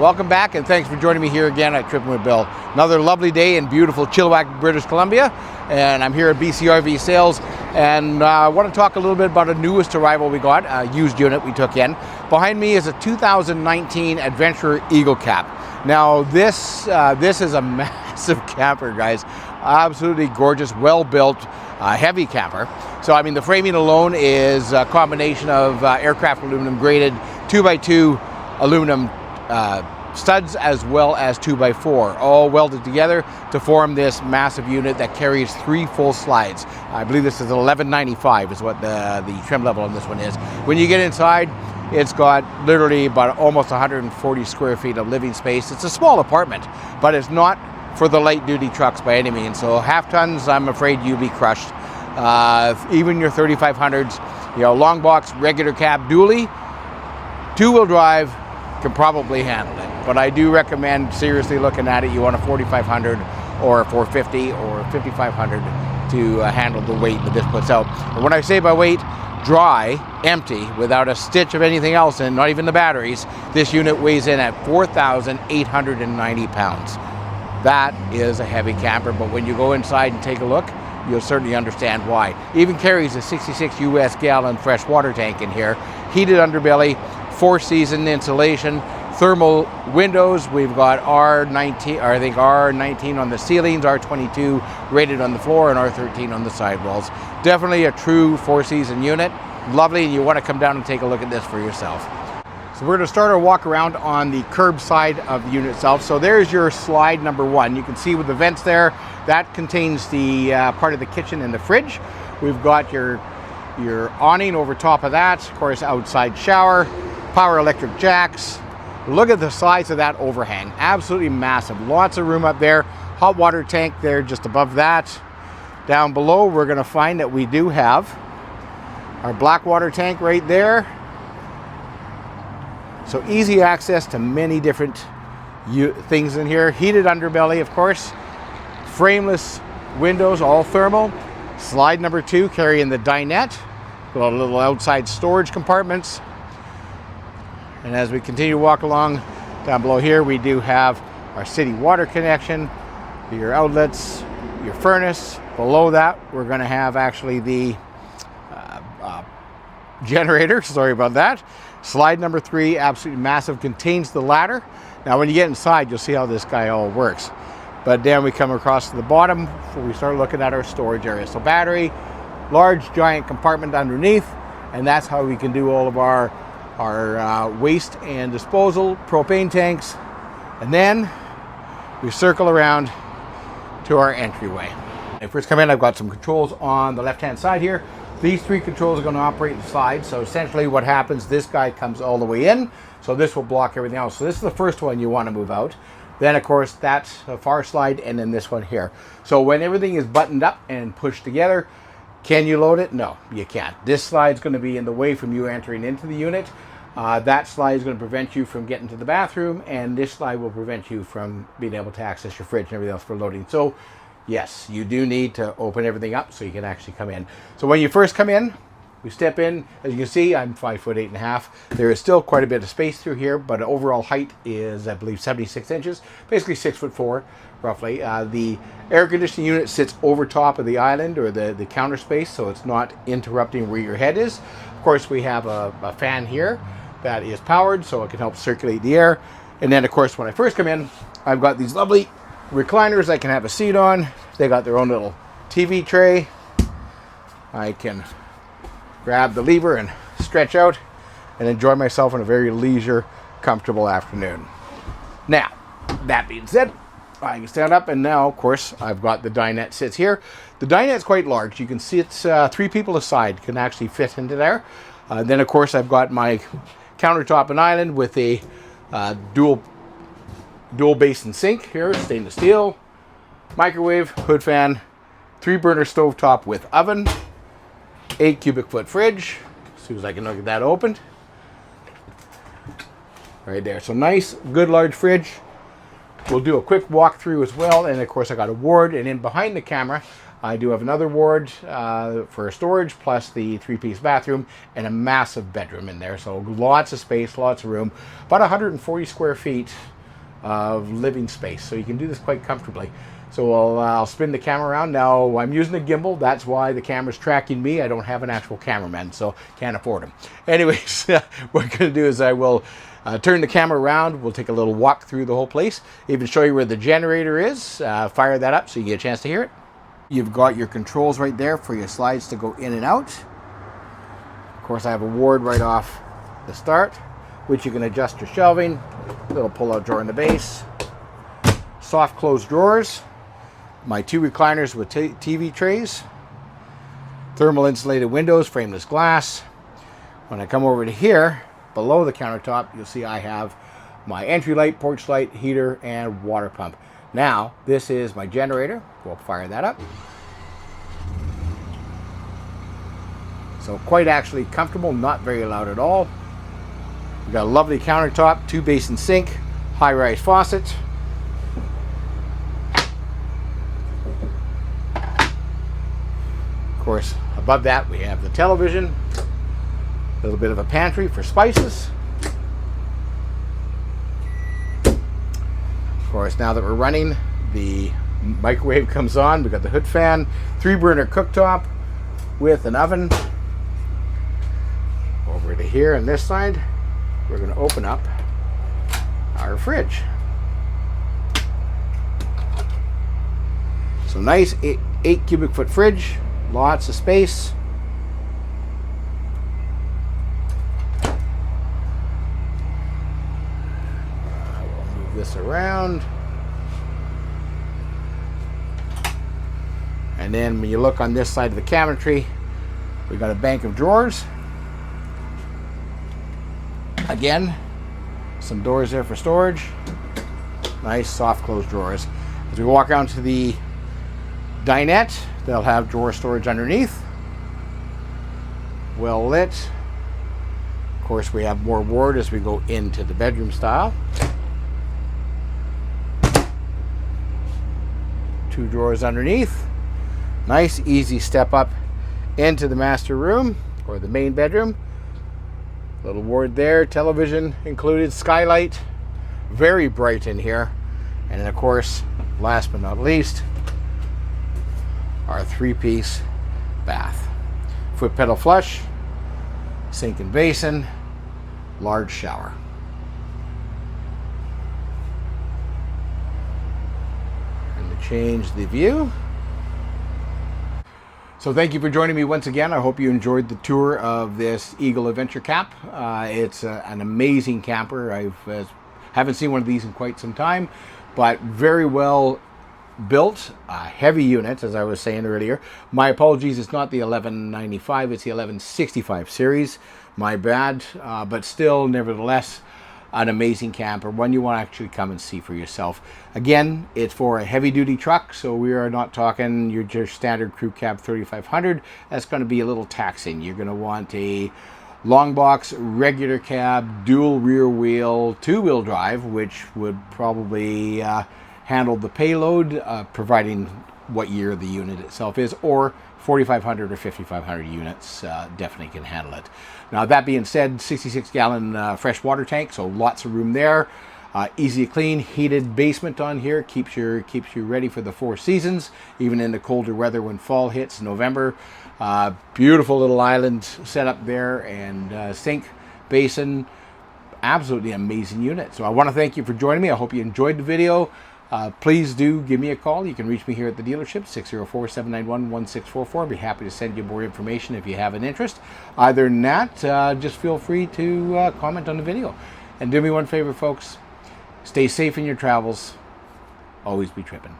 Welcome back, and thanks for joining me here again at Tripping with Bill. Another lovely day in beautiful Chilliwack, British Columbia, and I'm here at BCRV Sales, and I want to talk a little bit about a newest arrival we got, a used unit we took in. Behind me is a 2019 Adventurer Eagle Cap. Now this is a massive camper, guys. Absolutely gorgeous, well-built, heavy camper. So I mean, the framing alone is a combination of aircraft aluminum graded 2x2 aluminum studs as well as 2x4, all welded together to form this massive unit that carries 3 full slides. I believe this is 1195 is what the trim level on this one is. When you get inside, it's got literally about almost 140 square feet of living space. It's a small apartment, but it's not for the light duty trucks by any means. So half tons, I'm afraid you'll be crushed. Even your 3500s, you know, long box, regular cab, dually, 2-wheel drive, can probably handle it. But I do recommend seriously looking at it. You want a 4500 or a 450 or 5500 to handle the weight that this puts out. And when I say by weight, dry, empty, without a stitch of anything else in, not even the batteries, this unit weighs in at 4,890 pounds. That is a heavy camper, but when you go inside and take a look, you'll certainly understand why. Even carries a 66 US gallon fresh water tank in here, heated underbelly, 4-season insulation, thermal windows. We've got R19, or I think R19 on the ceilings, R22 rated on the floor, and R13 on the sidewalls. Definitely a true 4-season unit. Lovely, and you want to come down and take a look at this for yourself. So we're going to start our walk around on the curb side of the unit itself. So there's your slide number 1. You can see with the vents there, that contains the part of the kitchen and the fridge. We've got your awning over top of that, of course, outside shower, power electric jacks. Look at the size of that overhang, absolutely massive. Lots of room up there. Hot water tank there just above that. Down below, we're going to find that we do have our black water tank right there. So easy access to many different things in here. Heated underbelly, of course. Frameless windows, all thermal. Slide number 2 carrying the dinette. Got a little outside storage compartments. And as we continue to walk along down below here, we do have our city water connection, your outlets, your furnace. Below that, we're going to have actually the generator. Sorry about that. Slide number 3, absolutely massive, contains the ladder. Now when you get inside, you'll see how this guy all works. But then we come across to the bottom before we start looking at our storage area. So battery, large giant compartment underneath, and that's how we can do all of our waste and disposal, propane tanks. And then we circle around to our entryway. When I first come in, I've got some controls on the left hand side here. These 3 controls are going to operate the slide. So essentially what happens, this guy comes all the way in, so this will block everything else. So this is the first one you want to move out. Then of course that's a far slide, and then this one here. So when everything is buttoned up and pushed together, can you load it? No, you can't. This slide is going to be in the way from you entering into the unit. That slide is going to prevent you from getting to the bathroom, and this slide will prevent you from being able to access your fridge and everything else for loading. So yes, you do need to open everything up so you can actually come in. So when you first come in, we step in. As you can see, I'm 5'8.5". There is still quite a bit of space through here, but overall height is, I believe, 76 inches, basically 6'4", roughly. The air conditioning unit sits over top of the island, or the counter space, so it's not interrupting where your head is. Of course, we have a fan here that is powered, so it can help circulate the air. And then, of course, when I first come in, I've got these lovely recliners I can have a seat on. They got their own little TV tray. I can grab the lever and stretch out and enjoy myself in a very leisure, comfortable afternoon. Now, that being said, I can stand up, and now, of course, I've got the dinette sits here. The dinette's quite large. You can see it's 3 people aside can actually fit into there. Then, of course, I've got my countertop and island with a dual basin sink here, stainless steel, microwave, hood fan, 3-burner stovetop with oven, 8 cubic foot fridge. As soon as I can get that opened. Right there. So nice, good large fridge. We'll do a quick walkthrough as well. And of course I got a ward, and in behind the camera, I do have another ward for storage, plus the 3-piece bathroom and a massive bedroom in there. So lots of space, lots of room, about 140 square feet of living space. So you can do this quite comfortably. So I'll spin the camera around. Now I'm using a gimbal. That's why the camera's tracking me. I don't have an actual cameraman, so can't afford him. Anyways, what I'm going to do is I will turn the camera around. We'll take a little walk through the whole place. Even show you where the generator is. Fire that up so you get a chance to hear it. You've got your controls right there for your slides to go in and out. Of course, I have a ward right off the start, which you can adjust your shelving. Little pull-out drawer in the base. Soft closed drawers. My 2 recliners with TV trays. Thermal insulated windows, frameless glass. When I come over to here, below the countertop, you'll see I have my entry light, porch light, heater, and water pump. Now, this is my generator. We'll fire that up. So quite actually comfortable, not very loud at all. We've got a lovely countertop, 2 basin sink, high-rise faucet. Of course, above that we have the television, a little bit of a pantry for spices. Of course, now that we're running, the microwave comes on. We've got the hood fan, 3-burner cooktop with an oven. Over to here on this side, we're going to open up our fridge. So nice 8 cubic foot fridge. Lots of space. We'll move this around. And then when you look on this side of the cabinetry, we've got a bank of drawers. Again, some doors there for storage. Nice soft closed drawers. As we walk out to the dinette, they'll have drawer storage underneath. Well lit. Of course, we have more ward as we go into the bedroom style. 2 drawers underneath. Nice, easy step up into the master room or the main bedroom. Little ward there, television included, skylight. Very bright in here. And then, of course, last but not least, our 3-piece bath. Foot pedal flush, sink and basin, large shower. And to change the view. So thank you for joining me once again. I hope you enjoyed the tour of this Eagle Adventure Camp. It's an amazing camper. I haven't seen one of these in quite some time, but very well built, heavy unit, as I was saying earlier. My apologies, it's not the 1195, it's the 1165 series. My bad, but still, nevertheless, an amazing camper, one you want to actually come and see for yourself. Again, it's for a heavy-duty truck, so we are not talking your standard crew cab 3500. That's going to be a little taxing. You're going to want a long box, regular cab, dual rear wheel, 2-wheel drive, which would probably handle the payload, providing what year the unit itself is, or 4,500 or 5,500 units definitely can handle it. Now, that being said, 66-gallon fresh water tank, so lots of room there. Easy to clean, heated basement on here, keeps you ready for the 4 seasons, even in the colder weather when fall hits, November. Beautiful little island set up there, and sink, basin, absolutely amazing unit. So I want to thank you for joining me. I hope you enjoyed the video. Please do give me a call. You can reach me here at the dealership, 604-791-1644. I'd be happy to send you more information if you have an interest. Other than that, just feel free to comment on the video. And do me one favor, folks. Stay safe in your travels. Always be tripping.